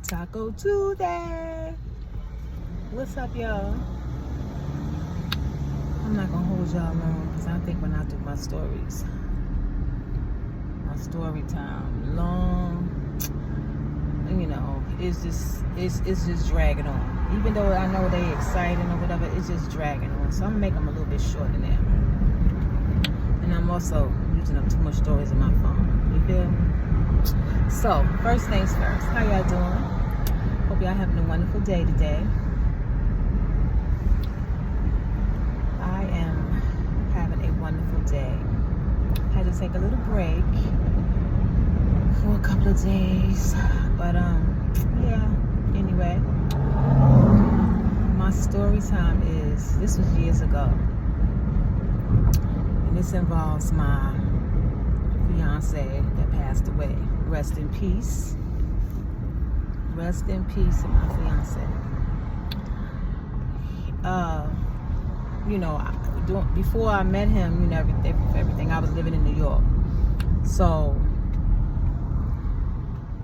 Taco Tuesday. What's up, y'all? I'm not gonna hold y'all long because I think when I do my stories, my story time long, you know, it's just dragging on. Even though I know they exciting or whatever, it's just dragging on. So I'm gonna make them a little bit shorter now. And I'm also using up too much stories in my phone. You feel me? So first things first, how y'all doing? Hope y'all having a wonderful day today. I am having a wonderful day. Had to take a little break for a couple of days, but yeah. Anyway, my story time is, this was years ago, and this involves my fiance that passed away. Rest in peace. Rest in peace to my fiance. You know, before I met him, you know, everything, I was living in New York. So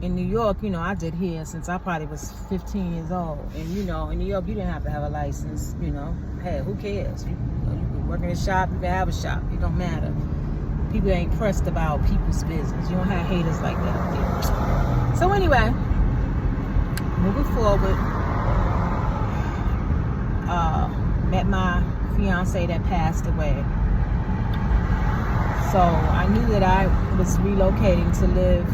in New York, you know, I did hair since I probably was 15 years old. And you know, in New York, you didn't have to have a license. You know, hey, who cares? You can work in a shop, you can have a shop. It don't matter. People ain't pressed about people's business. You don't have haters like that up there. So anyway, moving forward, met my fiance that passed away. So I knew that I was relocating to live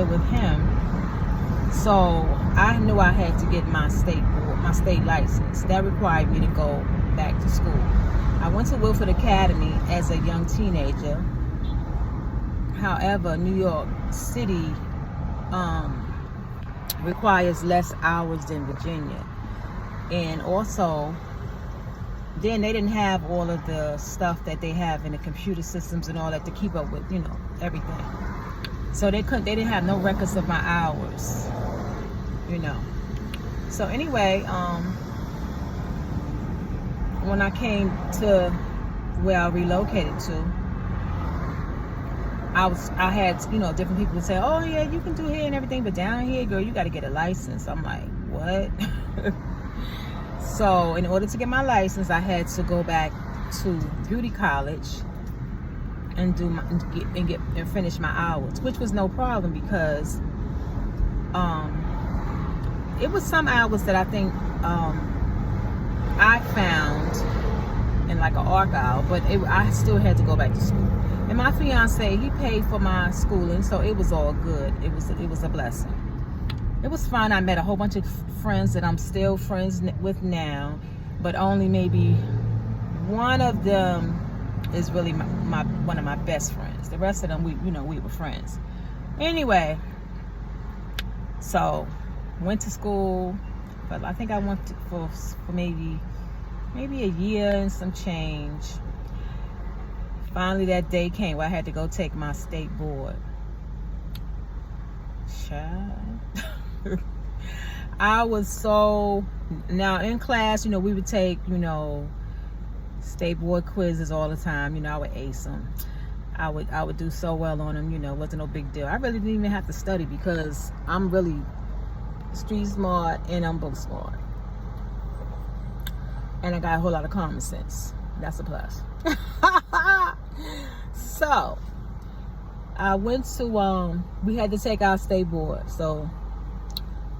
with him. So I knew I had to get my state license. That required me to go back to school. I went to Wilford Academy as a young teenager. However, New York City requires less hours than Virginia. And also, then they didn't have all of the stuff that they have in the computer systems and all that to keep up with, you know, everything. So they didn't have no records of my hours, you know. So anyway, when I came to where I relocated to, I had, you know, different people say, oh yeah, you can do hair and everything, but down here, girl, you got to get a license. I'm like, what? So in order to get my license, I had to go back to beauty college and finish my hours, which was no problem because it was some hours that I think I found in like an archive, but I still had to go back to school. And my fiance, he paid for my schooling, so it was all good. It was a blessing. It was fun. I met a whole bunch of friends that I'm still friends with now, but only maybe one of them is really one of my best friends. The rest of them, we were friends. Anyway, so went to school, but I think I went for maybe a year and some change. Finally, that day came where I had to go take my state board. Child. I was so, now in class, you know, we would take, you know, state board quizzes all the time. You know, I would ace them. I would do so well on them, you know, it wasn't no big deal. I really didn't even have to study because I'm really street smart and I'm book smart. And I got a whole lot of common sense. That's a plus. So I went to, we had to take our state board. So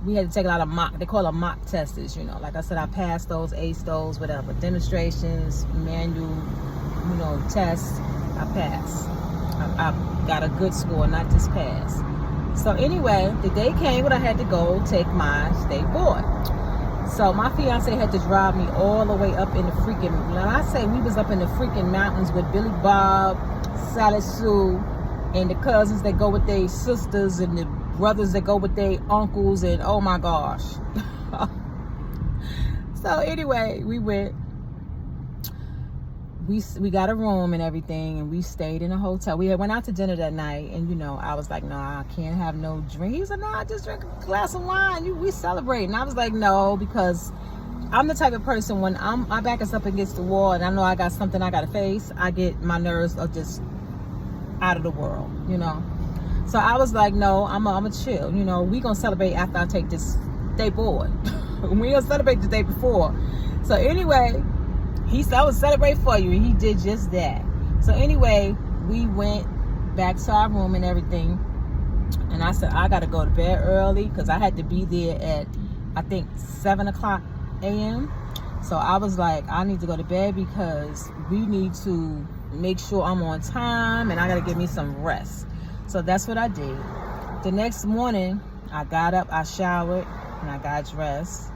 we had to take a lot of they call them mock tests, you know. Like I said, I passed those, aced those, whatever. Demonstrations, manual, you know, tests, I passed. I got a good score, not just pass. So anyway, the day came when I had to go take my state board. So my fiance had to drive me all the way up in the freaking, when I say we was up in the freaking mountains with Billy Bob, Sally Sue, and the cousins that go with their sisters and the brothers that go with their uncles, and oh my gosh. So anyway, we went. We got a room and everything, and we stayed in a hotel. We went out to dinner that night, and you know, I was like, no, I can't have no drink. He was like, no, I just drink a glass of wine. We celebrate. And I was like, no, because I'm the type of person, when my back is up against the wall and I know I got something I gotta face, my nerves are just out of the world, you know. So I was like, no, I'm a chill. You know, we gonna celebrate after I take this day board. We gonna celebrate the day before. So anyway, he said I would celebrate for you, and he did just that. So anyway, we went back to our room and everything, and I said I gotta go to bed early because I had to be there at I think 7 o'clock a.m. So I was like, I need to go to bed because we need to make sure I'm on time, and I gotta give me some rest. So that's what I did. The next morning, I got up, I showered, and I got dressed,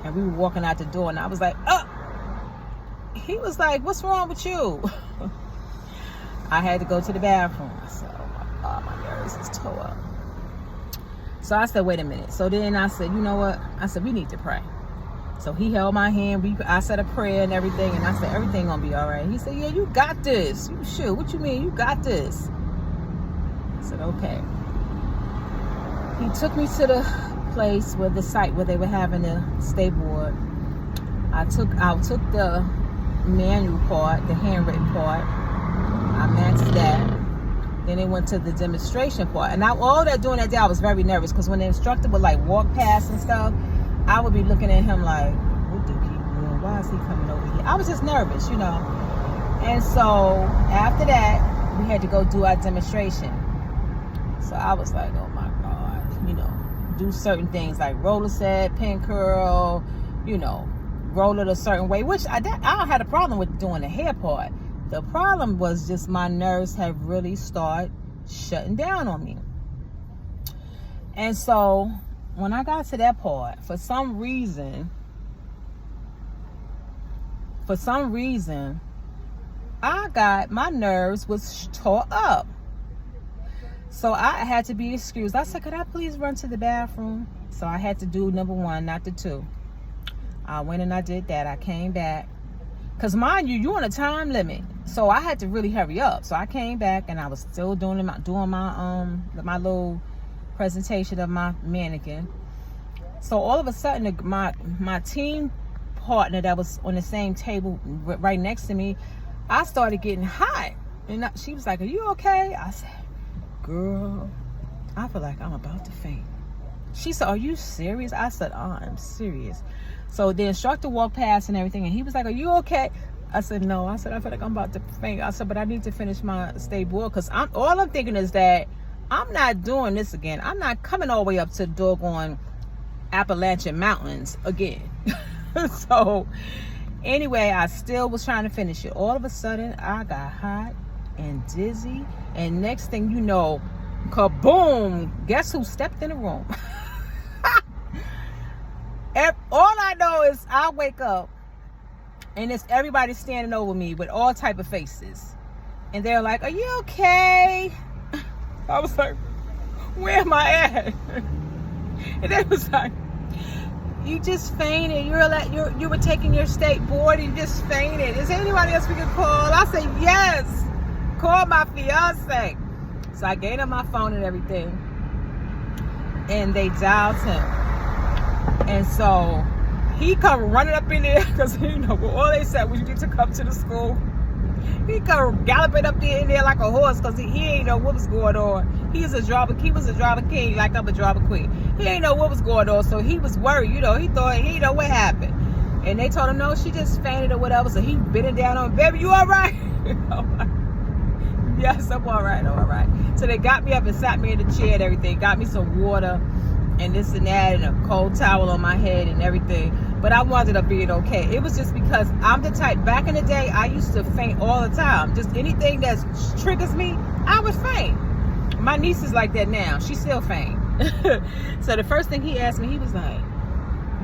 and we were walking out the door, and I was like, oh! He was like, what's wrong with you? I had to go to the bathroom. I said, oh my God, my nerves is tore up. So I said, wait a minute. So then I said, you know what? I said, we need to pray. So he held my hand. I said a prayer and everything, and I said, everything gonna be all right. He said, yeah, you got this. You should. What you mean? You got this. I said, okay. He took me to the place where the site where they were having the stay board. I took the manual part, the handwritten part. I matched that. Then it went to the demonstration part. And all that during that day, I was very nervous because when the instructor would like walk past and stuff, I would be looking at him like, what do he doing? Why is he coming over here? I was just nervous, you know. And so after that, we had to go do our demonstration. So I was like, oh my God, you know, do certain things like roller set, pin curl, you know, roll it a certain way, which I don't have a problem with doing the hair part. The problem was just my nerves have really started shutting down on me. And so when I got to that part, for some reason, my nerves was tore up. So I had to be excused. I said, could I please run to the bathroom? So I had to do number 1, not the 2. I went and I did that. I came back. Because mind you, you're on a time limit. So I had to really hurry up. So I came back and I was still doing my little presentation of my mannequin. So all of a sudden, my team partner that was on the same table right next to me, I started getting hot. And she was like, are you okay? I said, girl, I feel like I'm about to faint. She said, are you serious? I said, I'm serious. So the instructor walked past and everything, and he was like, are you okay? I said, no. I said, I feel like I'm about to faint. I said, but I need to finish my stay board because all I'm thinking is that I'm not doing this again. I'm not coming all the way up to the doggone Appalachian Mountains again. So anyway, I still was trying to finish it. All of a sudden, I got hot and dizzy, and next thing you know, kaboom! Guess who stepped in the room? All I know is I wake up and it's everybody standing over me with all type of faces, and they're like, are you okay? I was like, where am I at? And they was like, you just fainted. You were taking your state board and you just fainted. Is there anybody else we can call? I said, yes, call my fiance. So I gave him my phone and everything, and they dialed him. And so he come running up in there because, you know, all they said was you need to come to the school. He come galloping up there in there like a horse because he ain't know what was going on. He was a driver king like I'm a driver queen. He ain't know what was going on, so he was worried. You know, he thought he didn't know what happened. And they told him, no, she just fainted or whatever. So he bent down on, baby, you all right? Yes, I'm all right. So they got me up and sat me in the chair and everything. Got me some water and this and that and a cold towel on my head and everything. But I wound up being okay. It was just because I'm the type, back in the day, I used to faint all the time. Just anything that triggers me, I would faint. My niece is like that now. She still faint. So the first thing he asked me, he was like,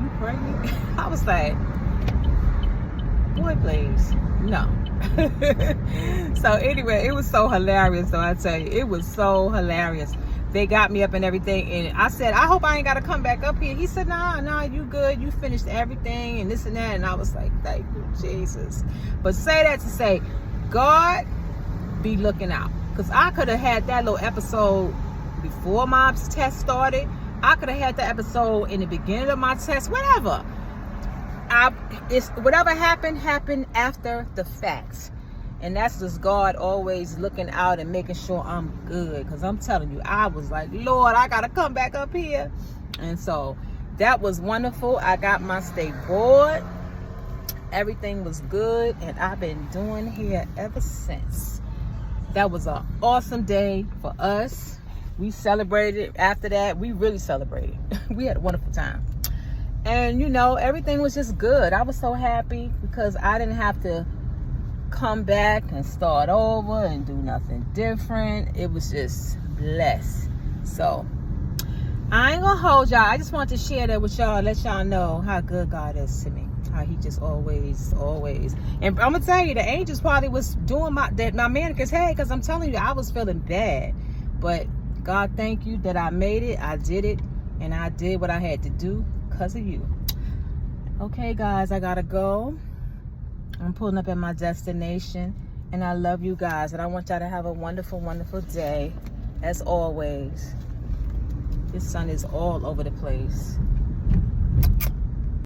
you pregnant? I was like, boy, please, no. So anyway, it was so hilarious, though, I tell you. It was so hilarious. They got me up and everything, and I said, I hope I ain't got to come back up here. He said, nah, you good. You finished everything and this and that. And I was like, thank you, Jesus. But say that to say, God be looking out. Because I could have had that little episode before my test started. I could have had that episode in the beginning of my test, whatever. Whatever happened after the facts. And that's just God always looking out and making sure I'm good. Because I'm telling you, I was like, Lord, I got to come back up here. And so that was wonderful. I got my state board. Everything was good. And I've been doing here ever since. That was an awesome day for us. We celebrated after that. We really celebrated. We had a wonderful time. And, you know, everything was just good. I was so happy because I didn't have to come back and start over and do nothing different. It was just blessed. So I ain't gonna hold y'all. I just want to share that with y'all, let y'all know how good God is to me, how he just always. And I'm gonna tell you, the angels probably was doing my manicures head, because I'm telling you, I was feeling bad. But God, thank you that I made it. I did it, and I did what I had to do because of you. Okay, guys, I gotta go. I'm pulling up at my destination, and I love you guys, and I want y'all to have a wonderful, wonderful day, as always. This sun is all over the place.